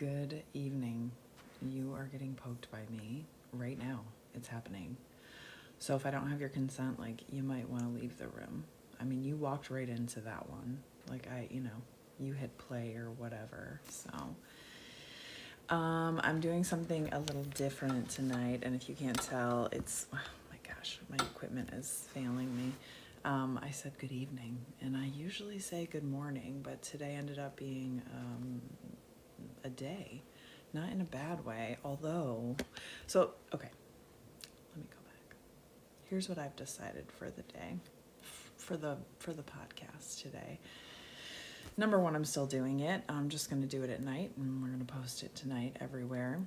Good evening. You are getting poked by me right now. It's happening. So if I don't have your consent, you might want to leave the room. I mean, you walked right into that one. You hit play or whatever. So, I'm doing something a little different tonight. And if you can't tell, oh my gosh, my equipment is failing me. I said good evening, and I usually say good morning, but today ended up being a day, not in a bad way, although, okay, let me go back. Here's what I've decided for the day, for the podcast today. Number one, I'm still doing it. I'm just going to do it at night, and we're going to post it tonight everywhere.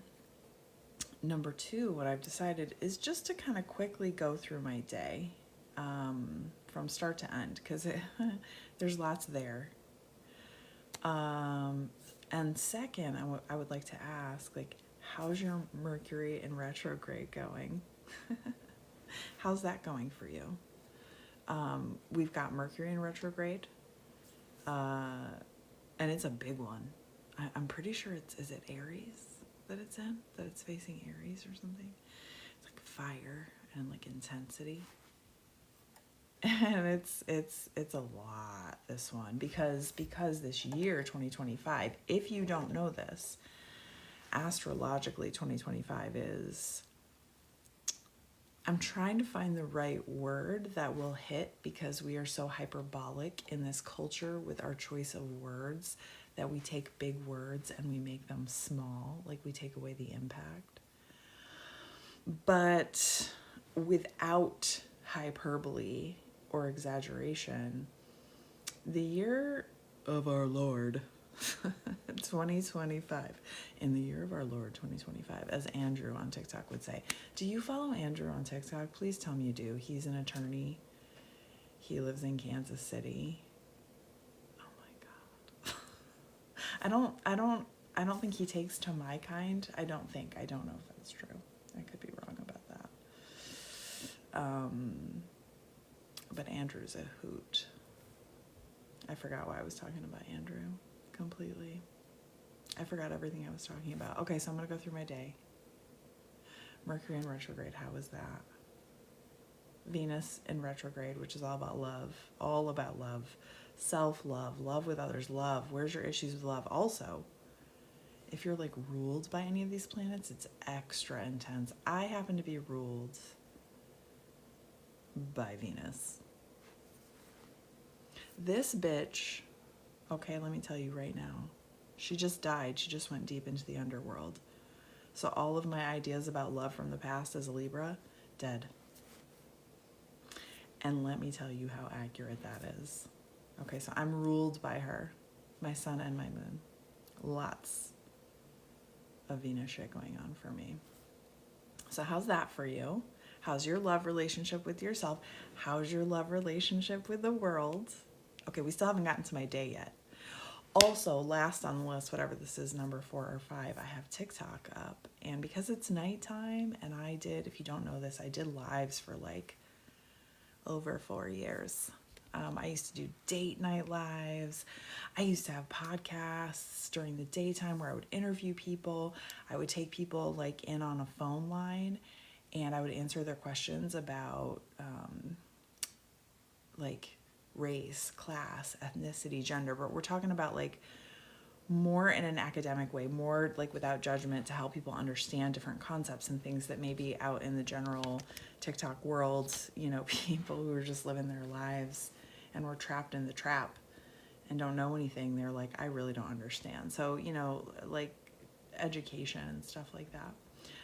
Number two, what I've decided is just to kind of quickly go through my day, from start to end, because there's lots there. And second, I would like to ask, how's your Mercury in retrograde going? How's that going for you? We've got Mercury in retrograde, and it's a big one. I'm pretty sure is it Aries that it's in? That it's facing Aries or something? It's like fire and intensity. And it's a lot, this one, because this year 2025, if you don't know this, astrologically 2025 is, I'm trying to find the right word that will hit, because we are so hyperbolic in this culture with our choice of words that we take big words and we make them small, we take away the impact. But without hyperbole or exaggeration, the year of our Lord 2025, in the year of our Lord 2025, as Andrew on TikTok would say. Do you follow Andrew on TikTok? Please tell me you do. He's an attorney. He lives in Kansas City. Oh my God. I don't think he takes to my kind. I don't know if that's true. I could be wrong about that. But Andrew's a hoot. I forgot why I was talking about Andrew completely. I forgot everything I was talking about. Okay, so I'm going to go through my day. Mercury in retrograde, how was that? Venus in retrograde, which is all about love, self-love, love with others, love. Where's your issues with love? Also, if you're ruled by any of these planets, it's extra intense. I happen to be ruled by Venus. This bitch, okay, let me tell you right now, she just died. She just went deep into the underworld. So all of my ideas about love from the past as a Libra, dead. And let me tell you how accurate that is. Okay, so I'm ruled by her, my sun and my moon. Lots of Venus shit going on for me. So how's that for you? How's your love relationship with yourself? How's your love relationship with the world? Okay, we still haven't gotten to my day yet. Also, last on the list, whatever this is, number 4 or 5, I have TikTok up. And because it's nighttime, and if you don't know this, I did lives for over 4 years. I used to do date night lives. I used to have podcasts during the daytime where I would interview people. I would take people in on a phone line, and I would answer their questions about race, class, ethnicity, gender, but we're talking about more in an academic way, more without judgment, to help people understand different concepts and things that may be out in the general TikTok world, people who are just living their lives and were trapped in the trap and don't know anything. They're I really don't understand. So, education and stuff like that.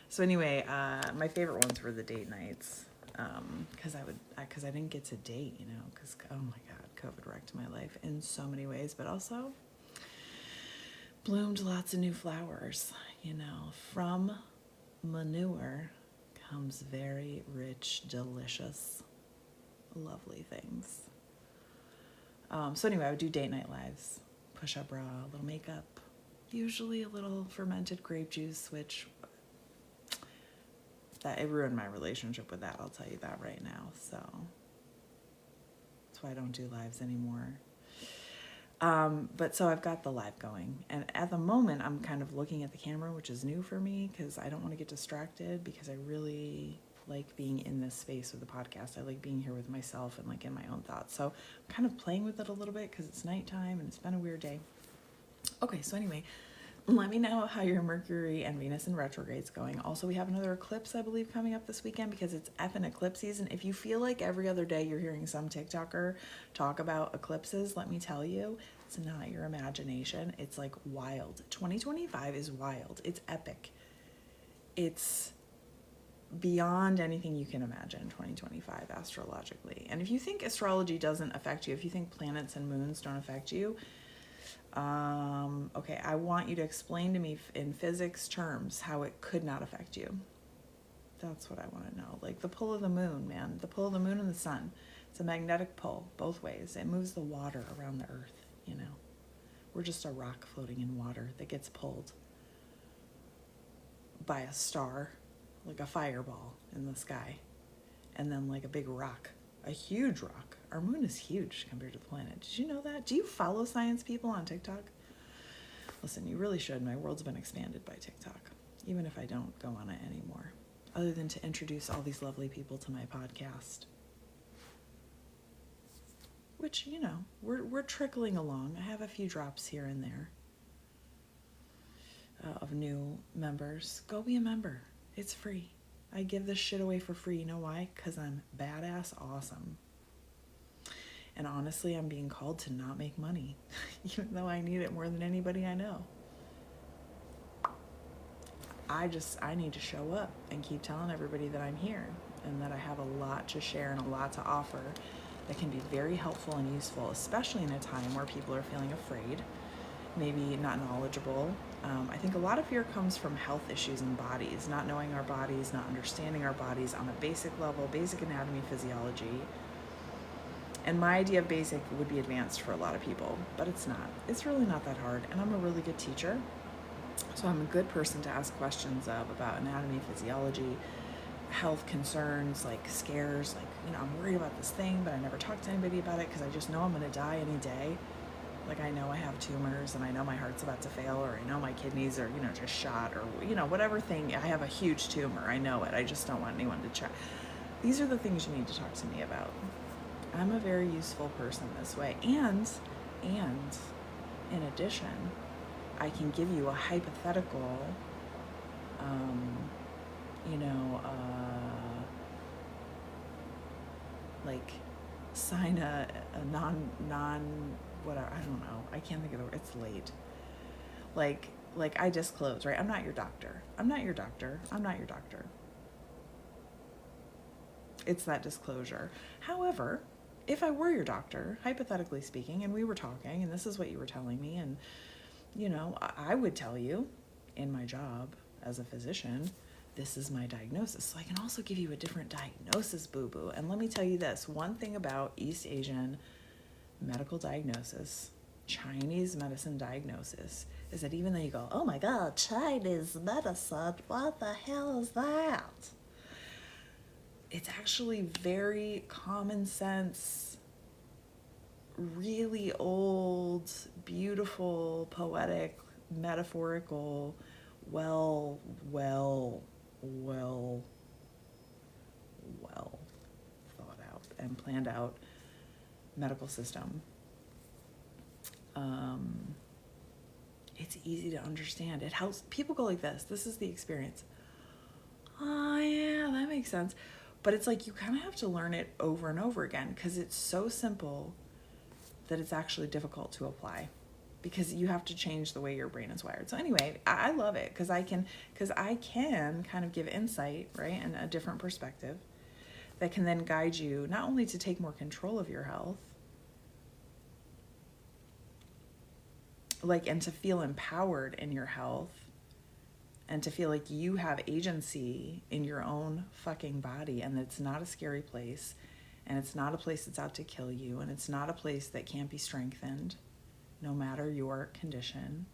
So anyway, my favorite ones were the date nights. Because I didn't get to date, because, oh my God, COVID wrecked my life in so many ways, but also bloomed lots of new flowers, From manure comes very rich, delicious, lovely things. So anyway, I would do date night lives, push-up bra, a little makeup, usually a little fermented grape juice, which that it ruined my relationship with that, I'll tell you that right now. So that's why I don't do lives anymore. But so I've got the live going, and at the moment I'm kind of looking at the camera, which is new for me because I don't want to get distracted, because I really like being in this space with the podcast. I like being here with myself and like in my own thoughts. So I'm kind of playing with it a little bit because it's nighttime and it's been a weird day. Okay, so anyway, let me know how your Mercury and Venus in retrograde's going. Also, we have another eclipse, I believe, coming up this weekend because it's effing eclipse season. If you feel like every other day you're hearing some TikToker talk about eclipses, let me tell you, it's not your imagination. It's like wild. 2025 is wild. It's epic. It's beyond anything you can imagine, 2025 astrologically. And if you think astrology doesn't affect you, if you think planets and moons don't affect you, okay, I want you to explain to me in physics terms how it could not affect you. That's what I want to know. Like the pull of the moon, man. The pull of the moon and the sun. It's a magnetic pull both ways. It moves the water around the earth, you know. We're just a rock floating in water that gets pulled by a star, like a fireball in the sky, and then like a big rock, a huge rock. Our moon is huge compared to the planet. Did you know that? Do you follow science people on TikTok? Listen, you really should. My world's been expanded by TikTok, even if I don't go on it anymore, other than to introduce all these lovely people to my podcast, which, you know, we're trickling along. I have a few drops here and there of new members. Go be a member. It's free. I give this shit away for free. You know why? Because I'm badass awesome. And honestly, I'm being called to not make money, even though I need it more than anybody I know. I need to show up and keep telling everybody that I'm here and that I have a lot to share and a lot to offer that can be very helpful and useful, especially in a time where people are feeling afraid, maybe not knowledgeable. I think a lot of fear comes from health issues in bodies, not knowing our bodies, not understanding our bodies on a basic level, basic anatomy, physiology. And my idea of basic would be advanced for a lot of people, but it's not. It's really not that hard, and I'm a really good teacher, so I'm a good person to ask questions of about anatomy, physiology, health concerns, like scares, like, you know, I'm worried about this thing, but I never talk to anybody about it because I just know I'm going to die any day. Like, I know I have tumors, and I know my heart's about to fail, or I know my kidneys are, you know, just shot, or, you know, whatever thing. I have a huge tumor. I know it. I just don't want anyone to check. These are the things you need to talk to me about. I'm a very useful person this way. And in addition, I can give you a hypothetical, you know, like sign a non whatever, I don't know. I can't think of the word. It's late. Like I disclose, right? I'm not your doctor. I'm not your doctor. I'm not your doctor. It's that disclosure. However, if I were your doctor, hypothetically speaking, and we were talking, and this is what you were telling me, and, you know, I would tell you in my job as a physician, this is my diagnosis. So I can also give you a different diagnosis, boo-boo. And let me tell you this, one thing about East Asian medical diagnosis, Chinese medicine diagnosis, is that even though you go, oh my God, Chinese medicine, what the hell is that? It's actually very common sense, really old, beautiful, poetic, metaphorical, well thought out and planned out medical system. It's easy to understand. It helps. People go like this. This is the experience. Oh yeah, that makes sense. But it's like you kind of have to learn it over and over again because it's so simple that it's actually difficult to apply because you have to change the way your brain is wired. So anyway, I love it because I can kind of give insight, right, and a different perspective that can then guide you not only to take more control of your health, like, and to feel empowered in your health, and to feel like you have agency in your own fucking body, and that it's not a scary place, and it's not a place that's out to kill you, and it's not a place that can't be strengthened no matter your condition,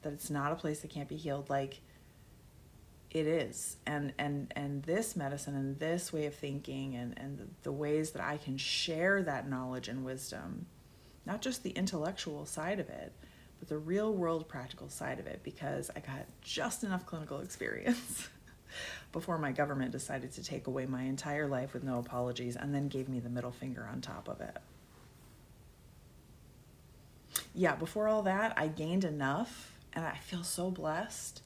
that it's not a place that can't be healed. Like, it is. And this medicine and this way of thinking and the ways that I can share that knowledge and wisdom not just the intellectual side of it, but the real world practical side of it, because I got just enough clinical experience before my government decided to take away my entire life with no apologies and then gave me the middle finger on top of it. Yeah, before all that, I gained enough, and I feel so blessed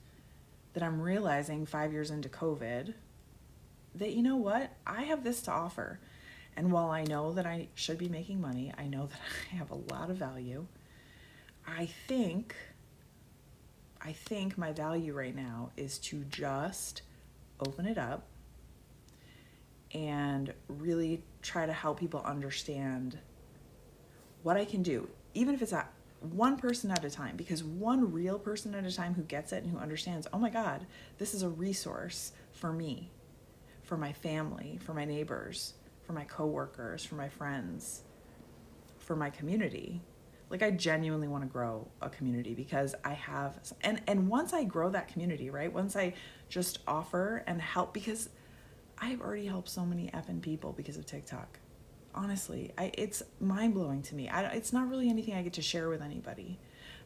that I'm realizing 5 years into COVID that, you know what, I have this to offer. And while I know that I should be making money, I know that I have a lot of value. I think my value right now is to just open it up and really try to help people understand what I can do, even if it's at one person at a time, because one real person at a time who gets it and who understands, oh my God, this is a resource for me, for my family, for my neighbors, for my coworkers, for my friends, for my community. Like, I genuinely want to grow a community because I have, and once I grow that community, right? Once I just offer and help, because I've already helped so many effing people because of TikTok. Honestly, it's mind-blowing to me. It's not really anything I get to share with anybody,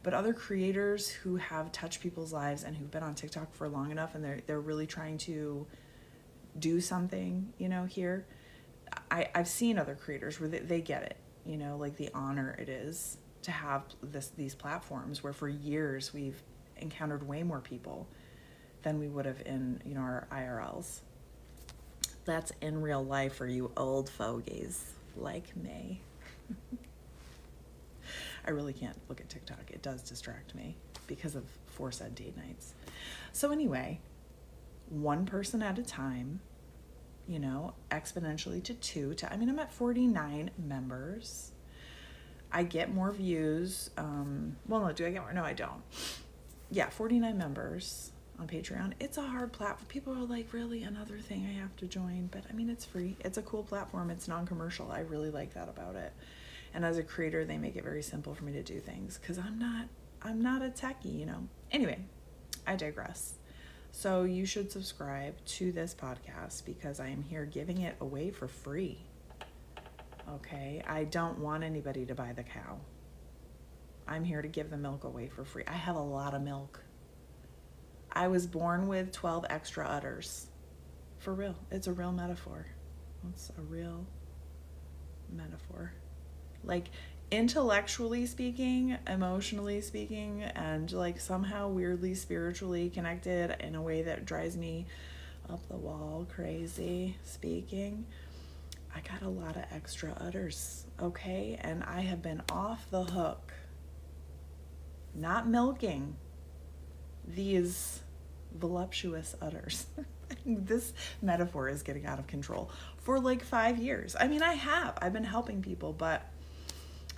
but other creators who have touched people's lives and who've been on TikTok for long enough and they're really trying to do something, you know, here. I've seen other creators where they get it, you know, like the honor it is to have these platforms where for years we've encountered way more people than we would have in, you know, our IRLs. That's in real life for you old fogies like me. I really can't look at TikTok. It does distract me because of foresaid date nights. So anyway, one person at a time, you know, exponentially to two. I'm at 49 members. I get more views. Well, no, do I get more? No, I don't. Yeah, 49 members on Patreon. It's a hard platform. People are like, really, another thing I have to join? But I mean, it's free. It's a cool platform. It's non-commercial. I really like that about it. And as a creator, they make it very simple for me to do things because I'm not a techie, you know. Anyway, I digress. So you should subscribe to this podcast because I am here giving it away for free. Okay, I don't want anybody to buy the cow. I'm here to give the milk away for free. I have a lot of milk. I was born with 12 extra udders. For real. It's a real metaphor. It's a real metaphor. Like, intellectually speaking, emotionally speaking, and like somehow weirdly spiritually connected in a way that drives me up the wall crazy speaking, I got a lot of extra udders, okay? And I have been off the hook, not milking these voluptuous udders. This metaphor is getting out of control for like 5 years. I mean, I've been helping people, but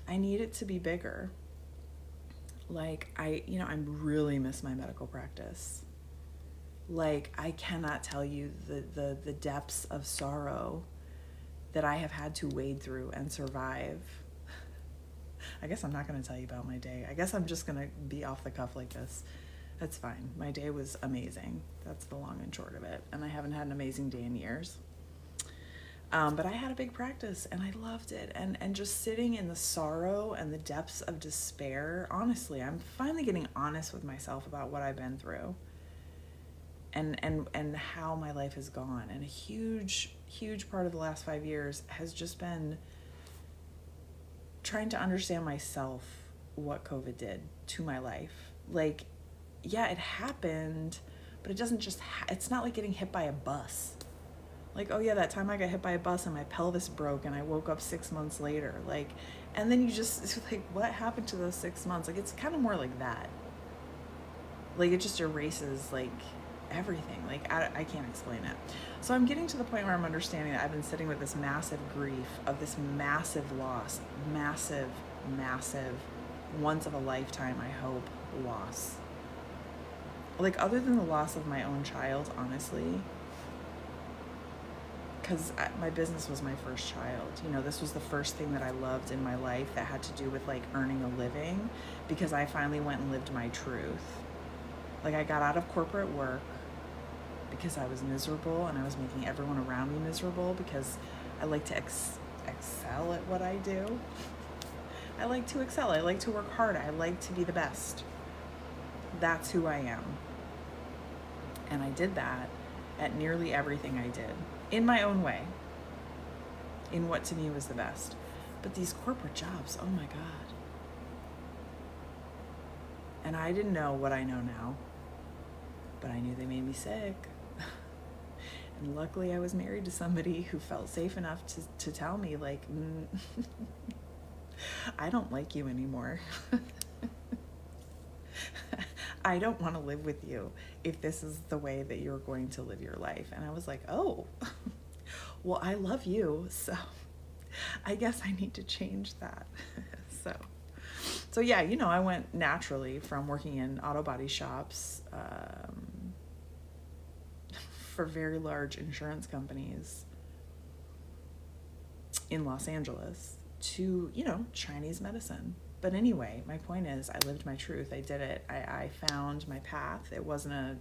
I need it to be bigger. Like, I really miss my medical practice. Like, I cannot tell you the depths of sorrow that I have had to wade through and survive. I guess I'm not going to tell you about my day. I guess I'm just going to be off the cuff like this. That's fine. My day was amazing. That's the long and short of it. And I haven't had an amazing day in years. But I had a big practice and I loved it. And just sitting in the sorrow and the depths of despair, honestly, I'm finally getting honest with myself about what I've been through and how my life has gone. And a huge part of the last 5 years has just been trying to understand myself, what COVID did to my life. Like, yeah, it happened, but it doesn't just, it's not like getting hit by a bus. Like, oh yeah, that time I got hit by a bus and my pelvis broke and I woke up 6 months later. Like, and then you just, it's like, what happened to those 6 months? Like, it's kind of more like that. Like, it just erases, like, everything. Like, I can't explain it. So I'm getting to the point where I'm understanding that I've been sitting with this massive grief of this massive loss, massive, once of a lifetime, I hope, loss. Like, other than the loss of my own child, honestly, because my business was my first child. You know, this was the first thing that I loved in my life that had to do with, like, earning a living, because I finally went and lived my truth. Like, I got out of corporate work because I was miserable and I was making everyone around me miserable because I like to excel at what I do. I like to excel. I like to work hard. I like to be the best. That's who I am. And I did that at nearly everything I did in my own way, in what to me was the best. But these corporate jobs, oh my God. And I didn't know what I know now, but I knew they made me sick. And luckily I was married to somebody who felt safe enough to tell me, like, I don't like you anymore. I don't want to live with you if this is the way that you're going to live your life. And I was like, oh, well, I love you, so I guess I need to change that. So yeah, you know, I went naturally from working in auto body shops for very large insurance companies in Los Angeles to, you know, Chinese medicine. But anyway, my point is, I lived my truth. I did it. I found my path. It wasn't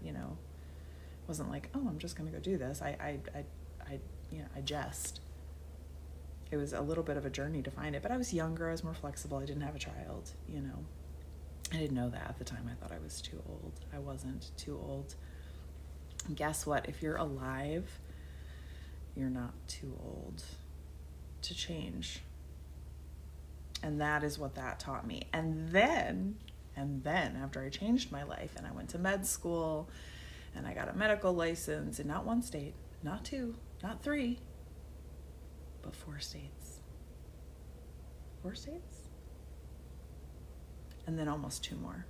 wasn't like, oh, I'm just going to go do this. I jest. It was a little bit of a journey to find it, but I was younger. I was more flexible. I didn't have a child, you know. I didn't know that at the time. I thought I was too old. I wasn't too old. And guess what? If you're alive, you're not too old to change. And that is what that taught me. And then after I changed my life and I went to med school and I got a medical license in not one state, not two, not three, but 4 states. 4 states? And then almost 2 more.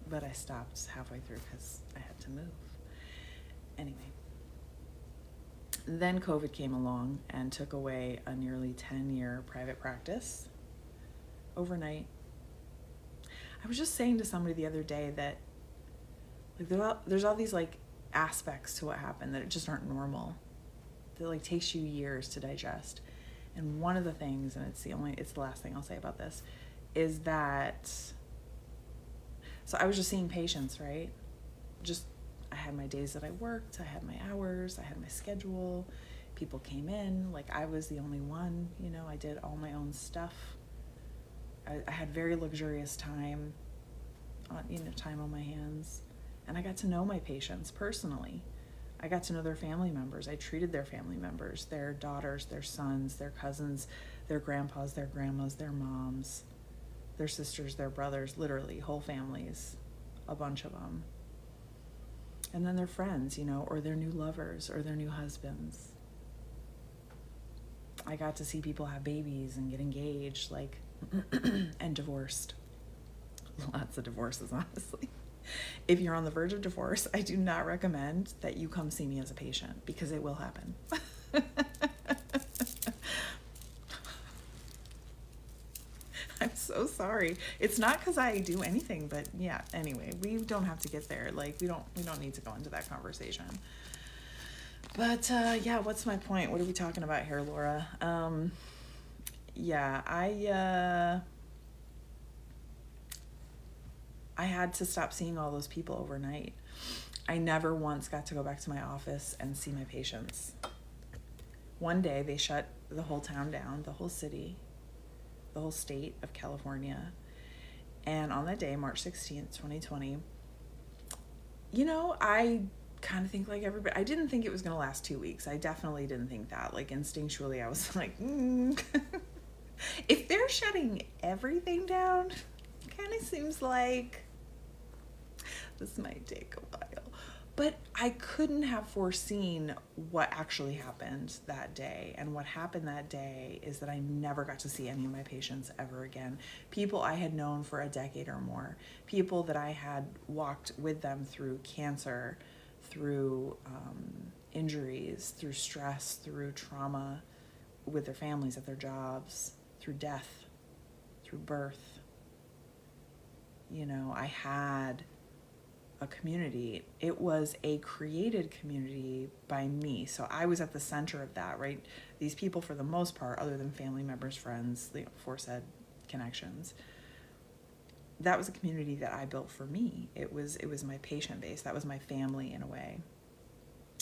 But I stopped halfway through because I had to move. Anyway. Then COVID came along and took away a nearly 10-year private practice overnight. I was just saying to somebody the other day that like there's all these like aspects to what happened that just aren't normal. That like takes you years to digest. And one of the things, and it's the last thing I'll say about this, is that so I was just seeing patients, right? I had my days that I worked, I had my hours, I had my schedule. People came in, like I was the only one, you know, I did all my own stuff. I had very luxurious time on my hands. And I got to know my patients personally. I got to know their family members. I treated their family members, their daughters, their sons, their cousins, their grandpas, their grandmas, their moms, their sisters, their brothers, literally whole families, a bunch of them. And then their friends, you know, or their new lovers or their new husbands. I got to see people have babies and get engaged, like, and divorced. Lots of divorces, honestly. If you're on the verge of divorce, I do not recommend that you come see me as a patient because it will happen. I'm so sorry. It's not because I do anything, but yeah, anyway, we don't have to get there. Like, we don't need to go into that conversation. But yeah, what's my point? What are we talking about here, Laura? Yeah, I had to stop seeing all those people overnight. I never once got to go back to my office and see my patients. One day they shut the whole town down, the whole city, the whole state of California. And on that day, March 16th, 2020, you know, I kind of think like everybody, I didn't think it was going to last 2 weeks. I definitely didn't think that. Like instinctually, I was like, if they're shutting everything down, kind of seems like this might take a while. But I couldn't have foreseen what actually happened that day. And what happened that day is that I never got to see any of my patients ever again. People I had known for a decade or more. People that I had walked with them through cancer, through injuries, through stress, through trauma with their families at their jobs, through death, through birth. You know, I had a community. It was a created community by me. So I was at the center of that, right? These people, for the most part, other than family members, friends, the aforesaid connections, that was a community that I built for me. It was my patient base. That was my family in a way.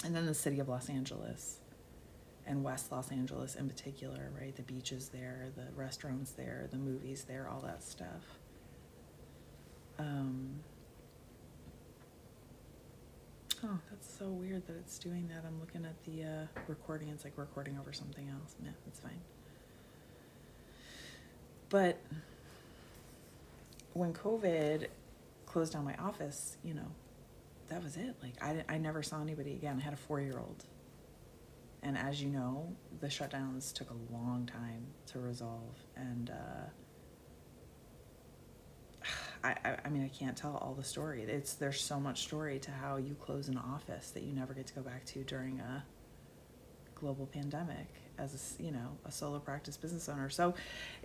And then the city of Los Angeles. and West Los Angeles in particular, right? The beaches there, the restaurants there, the movies there, all that stuff. Oh, that's so weird that it's doing that. I'm looking at the recording. It's like recording over something else. Yeah, that's fine. But when COVID closed down my office, that was it. Like, I never saw anybody again. I had a 4-year-old. And as you know, the shutdowns took a long time to resolve. And I mean, I can't tell all the story. There's so much story to how you close an office that you never get to go back to during a global pandemic as a solo practice business owner. So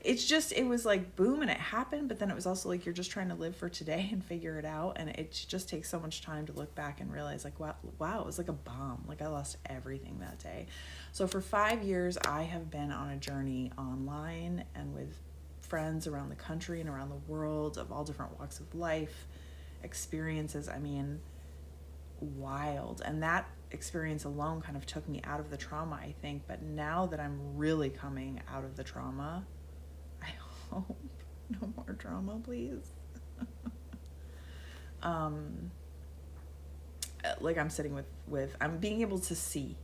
it was like boom, and it happened, but then it was also like you're just trying to live for today and figure it out, and it just takes so much time to look back and realize like wow, it was like a bomb. Like I lost everything that day. So for 5 years I have been on a journey online and with friends around the country and around the world of all different walks of life, experiences. I mean, wild. And that experience alone kind of took me out of the trauma, I think. But now that I'm really coming out of the trauma, I hope no more trauma, please. Like I'm sitting with I'm being able to see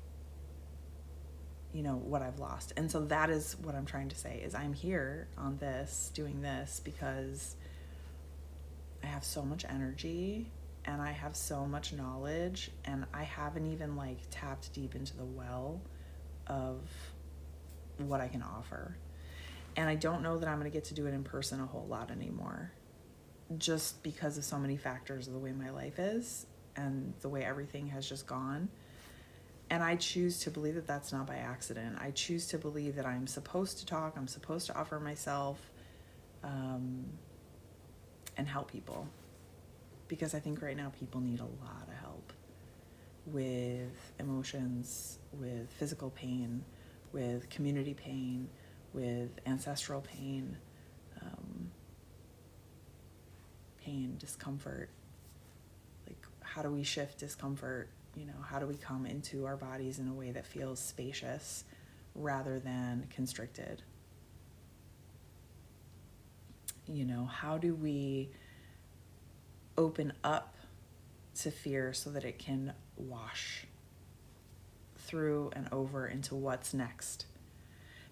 what I've lost. And so that is what I'm trying to say is I'm here on this, doing this because I have so much energy and I have so much knowledge, and I haven't even like tapped deep into the well of what I can offer. And I don't know that I'm going to get to do it in person a whole lot anymore, just because of so many factors of the way my life is and the way everything has just gone. And I choose to believe that that's not by accident. I choose to believe that I'm supposed to talk, I'm supposed to offer myself, and help people. Because I think right now people need a lot of help with emotions, with physical pain, with community pain, with ancestral pain, discomfort. Like, how do we shift discomfort? How do we come into our bodies in a way that feels spacious rather than constricted? How do we open up to fear so that it can wash through and over into what's next?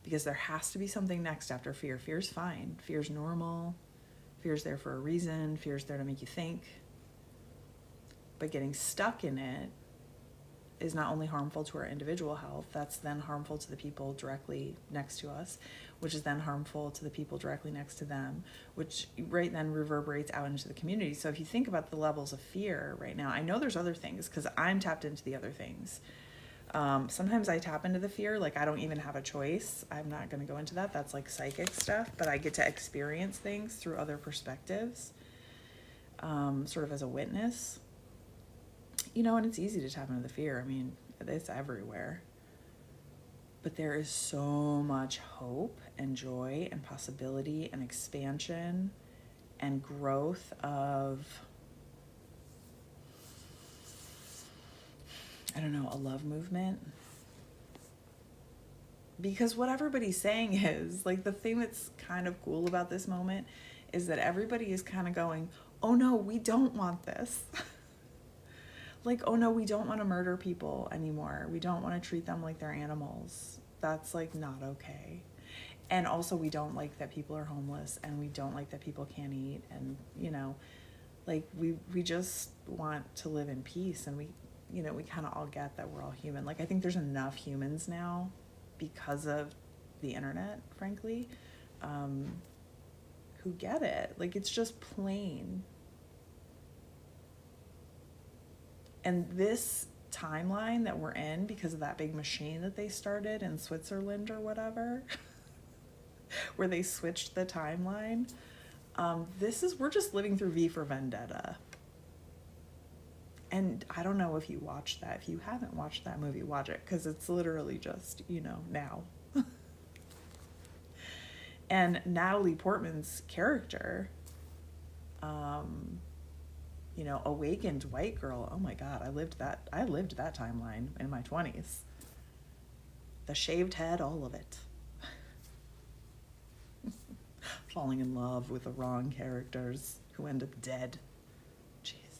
Because there has to be something next after fear. Fear's fine. Fear's normal. Fear's there for a reason. Fear's there to make you think. But getting stuck in it is not only harmful to our individual health, that's then harmful to the people directly next to us, which is then harmful to the people directly next to them, which right then reverberates out into the community. So if you think about the levels of fear right now, I know there's other things because I'm tapped into the other things. Sometimes I tap into the fear, like I don't even have a choice. I'm not going to go into that. That's like psychic stuff, but I get to experience things through other perspectives, sort of as a witness. And it's easy to tap into the fear. I mean, it's everywhere. But there is so much hope and joy and possibility and expansion and growth of, I don't know, a love movement. Because what everybody's saying is, like, the thing that's kind of cool about this moment is that everybody is kind of going, oh no, we don't want this. Like, oh no, we don't want to murder people anymore. We don't want to treat them like they're animals. That's like not okay. And also we don't like that people are homeless, and we don't like that people can't eat, and like we just want to live in peace, and we kind of all get that we're all human. Like, I think there's enough humans now because of the internet, frankly, who get it. Like, it's just plain. And this timeline that we're in, because of that big machine that they started in Switzerland or whatever, where they switched the timeline, we're just living through V for Vendetta. And I don't know if you watched that. If you haven't watched that movie, watch it, because it's literally just, now. And Natalie Portman's character, awakened white girl. Oh my God, I lived that timeline in my 20s. The shaved head, all of it. Falling in love with the wrong characters who end up dead. Jesus.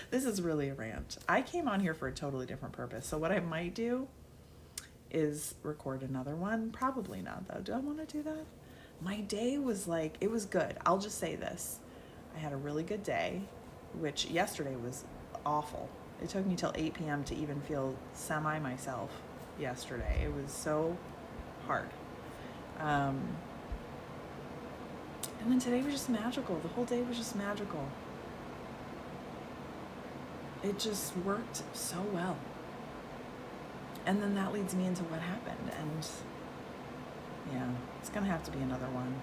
This is really a rant. I came on here for a totally different purpose. So what I might do is record another one. Probably not, though. Do I want to do that? My day was like, it was good. I'll just say this. I had a really good day, which yesterday was awful. It took me till 8 p.m. to even feel semi-myself yesterday. It was so hard. And then today was just magical. The whole day was just magical. It just worked so well. And then that leads me into what happened. And yeah, it's going to have to be another one.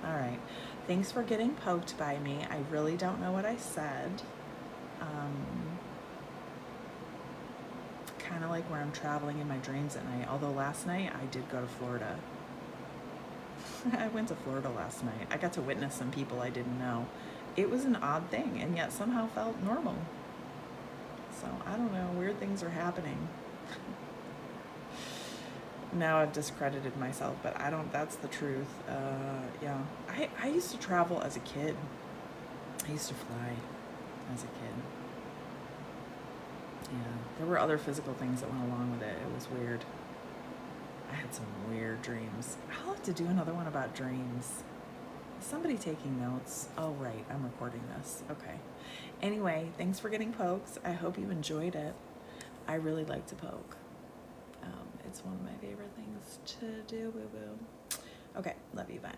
All right. Thanks for getting poked by me. I really don't know what I said. Kind of like where I'm traveling in my dreams at night. Although last night I did go to Florida. I went to Florida last night. I got to witness some people I didn't know. It was an odd thing, and yet somehow felt normal. So I don't know. Weird things are happening. Now I've discredited myself, but I don't, that's the truth. Yeah. I used to travel as a kid. I used to fly as a kid. Yeah. There were other physical things that went along with it. It was weird. I had some weird dreams. I'll have to do another one about dreams. Is somebody taking notes? Oh, right. I'm recording this. Okay. Anyway, thanks for getting pokes. I hope you enjoyed it. I really like to poke. It's one of my favorite things to do. Boo boo. Okay. Love you. Bye.